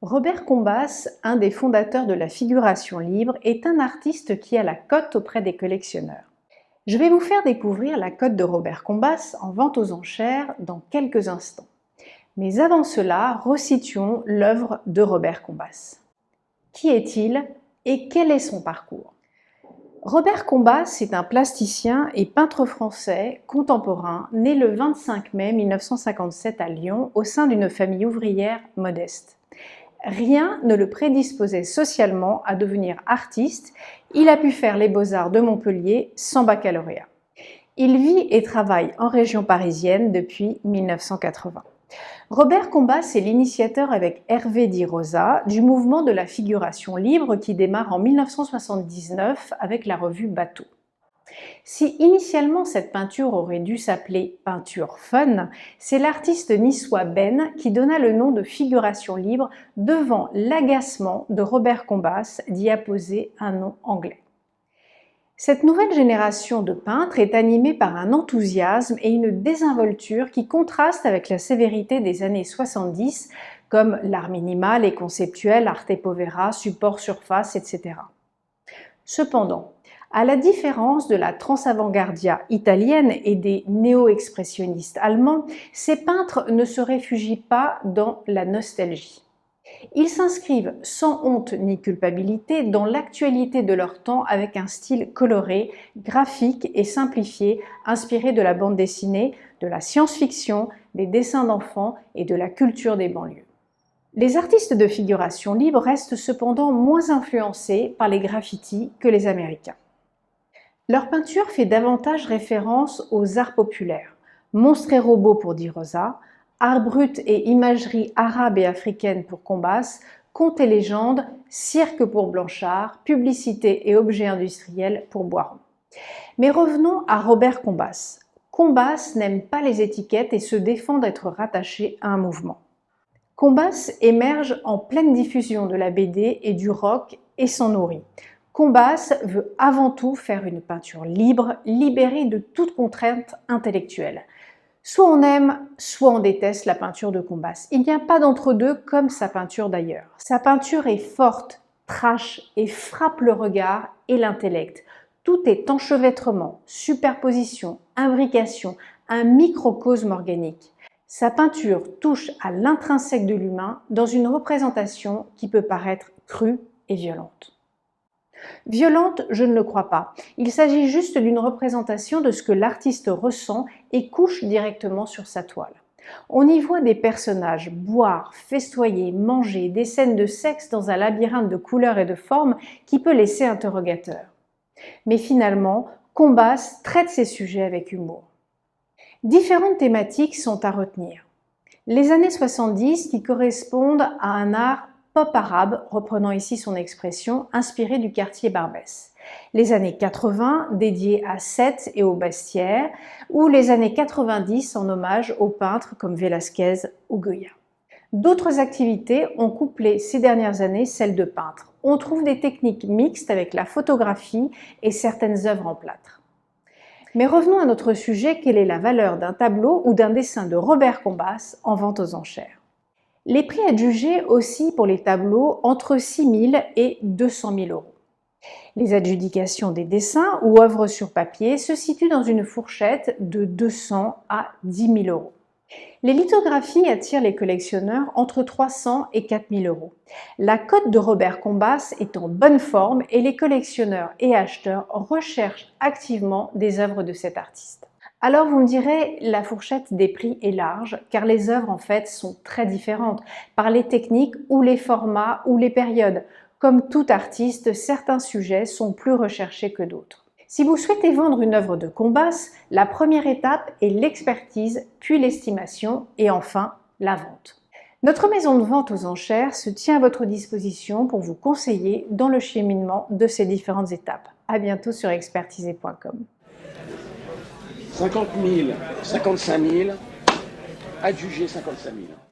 Robert Combas, un des fondateurs de la figuration libre, est un artiste qui a la cote auprès des collectionneurs. Je vais vous faire découvrir la cote de Robert Combas en vente aux enchères dans quelques instants. Mais avant cela, resituons l'œuvre de Robert Combas. Qui est-il et quel est son parcours? Robert Combas est un plasticien et peintre français contemporain né le 25 mai 1957 à Lyon au sein d'une famille ouvrière modeste. Rien ne le prédisposait socialement à devenir artiste, il a pu faire les beaux-arts de Montpellier sans baccalauréat. Il vit et travaille en région parisienne depuis 1980. Robert Combas est l'initiateur avec Hervé Di Rosa du mouvement de la figuration libre qui démarre en 1979 avec la revue Bateau. Si initialement cette peinture aurait dû s'appeler peinture fun, c'est l'artiste niçois Ben qui donna le nom de figuration libre devant l'agacement de Robert Combas d'y apposer un nom anglais. Cette nouvelle génération de peintres est animée par un enthousiasme et une désinvolture qui contrastent avec la sévérité des années 70, comme l'art minimal et conceptuel, arte povera, support surface, etc. Cependant, à la différence de la transavanguardia italienne et des néo-expressionnistes allemands, ces peintres ne se réfugient pas dans la nostalgie. Ils s'inscrivent sans honte ni culpabilité dans l'actualité de leur temps avec un style coloré, graphique et simplifié, inspiré de la bande dessinée, de la science-fiction, des dessins d'enfants et de la culture des banlieues. Les artistes de figuration libre restent cependant moins influencés par les graffitis que les Américains. Leur peinture fait davantage référence aux arts populaires, monstres et robots pour Di Rosa, art brut et imagerie arabe et africaine pour Combas, contes et légendes, cirque pour Blanchard, publicité et objets industriels pour Boiron. Mais revenons à Robert Combas. Combas n'aime pas les étiquettes et se défend d'être rattaché à un mouvement. Combas émerge en pleine diffusion de la BD et du rock et s'en nourrit. Combas veut avant tout faire une peinture libre, libérée de toute contrainte intellectuelle. Soit on aime, soit on déteste la peinture de Combas. Il n'y a pas d'entre-deux comme sa peinture d'ailleurs. Sa peinture est forte, trash et frappe le regard et l'intellect. Tout est enchevêtrement, superposition, imbrication, un microcosme organique. Sa peinture touche à l'intrinsèque de l'humain dans une représentation qui peut paraître crue et violente. Violente, je ne le crois pas. Il s'agit juste d'une représentation de ce que l'artiste ressent et couche directement sur sa toile. On y voit des personnages boire, festoyer, manger, des scènes de sexe dans un labyrinthe de couleurs et de formes qui peut laisser interrogateur. Mais finalement, Combas traite ces sujets avec humour. Différentes thématiques sont à retenir. Les années 70 qui correspondent à un art pop arabe, reprenant ici son expression, inspiré du quartier Barbès. Les années 80 dédiées à Sète et aux Bastières, ou les années 90 en hommage aux peintres comme Velázquez ou Goya. D'autres activités ont couplé ces dernières années celles de peintre. On trouve des techniques mixtes avec la photographie et certaines œuvres en plâtre. Mais revenons à notre sujet, quelle est la valeur d'un tableau ou d'un dessin de Robert Combas en vente aux enchères? Les prix adjugés oscillent pour les tableaux entre 6 000 et 200 000 euros. Les adjudications des dessins ou œuvres sur papier se situent dans une fourchette de 200 à 10 000 euros. Les lithographies attirent les collectionneurs entre 300 et 4 000 euros. La cote de Robert Combas est en bonne forme et les collectionneurs et acheteurs recherchent activement des œuvres de cet artiste. Alors vous me direz, la fourchette des prix est large car les œuvres en fait sont très différentes par les techniques ou les formats ou les périodes. Comme tout artiste, certains sujets sont plus recherchés que d'autres. Si vous souhaitez vendre une œuvre de Combas, la première étape est l'expertise, puis l'estimation et enfin la vente. Notre maison de vente aux enchères se tient à votre disposition pour vous conseiller dans le cheminement de ces différentes étapes. À bientôt sur expertiser.com. 50 000, 55 000, adjugé 55 000.